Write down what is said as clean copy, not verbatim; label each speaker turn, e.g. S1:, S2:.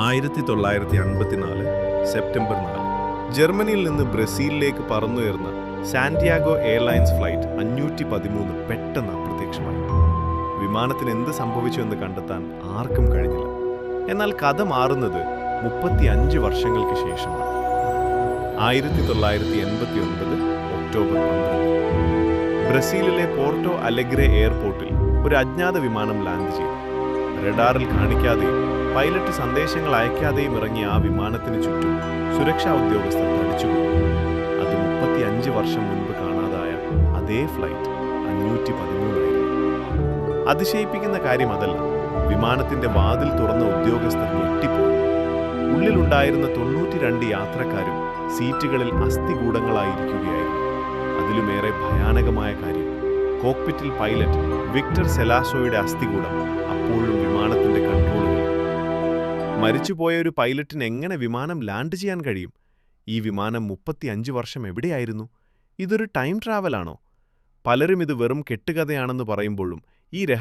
S1: 1954 September 4 ജർമ്മനിയിൽ നിന്ന് ബ്രസീലിലേക്ക് പറന്നുയർന്ന Santiago airlines flight 513 പെട്ടെന്ന് അപ്രത്യക്ഷമായി. വിമാനത്തിന് എന്ത് സംഭവിച്ചു എന്ന് കണ്ടെത്താൻ ആർക്കും കഴിഞ്ഞില്ല. എന്നാൽ കഥ മാറുന്നത് 35 വർഷങ്ങൾക്ക് ശേഷമാണ്. 1989 ഒക്ടോബർ 12 ബ്രസീലിലെ പോർട്ടോ അലെഗ്രെ എയർപോർട്ടിൽ ഒരു അജ്ഞാത വിമാനം ലാൻഡ് ചെയ്തു. റഡാറിൽ കാണിക്കാതെയും പൈലറ്റ് സന്ദേശങ്ങൾ അയക്കാതെയും ഇറങ്ങിയ ആ വിമാനത്തിന് ചുറ്റും സുരക്ഷാ ഉദ്യോഗസ്ഥർ തടിച്ചുകൊണ്ടു. അത് 35 വർഷം മുൻപ് കാണാതായ അതേ ഫ്ലൈറ്റ് 513 ആയിരുന്നു. അതിശയിപ്പിക്കുന്ന കാര്യം അതല്ല, വിമാനത്തിന്റെ വാതിൽ തുറന്ന ഉദ്യോഗസ്ഥർ ഞെട്ടിപ്പോയി. ഉള്ളിലുണ്ടായിരുന്ന 92 യാത്രക്കാരും സീറ്റുകളിൽ അസ്ഥികൂടങ്ങളായിരിക്കുകയായിരുന്നു. അതിലുമേറെ ഭയാനകമായ കാര്യം, കോക്പിറ്റിൽ പൈലറ്റ് വിക്ടർ സെലാസോയുടെ അസ്ഥികൂടം അപ്പോഴും വിമാനത്തിന്റെ കൺട്രോളുകൾ. മരിച്ചുപോയ ഒരു പൈലറ്റിന് എങ്ങനെ വിമാനം ലാൻഡ് ചെയ്യാൻ കഴിയും? ഈ വിമാനം 35 വർഷം എവിടെയായിരുന്നു? ഇതൊരു ടൈം ട്രാവലാണോ? പലരും ഇത് വെറും കെട്ടുകഥയാണെന്ന് പറയുമ്പോഴും ഈ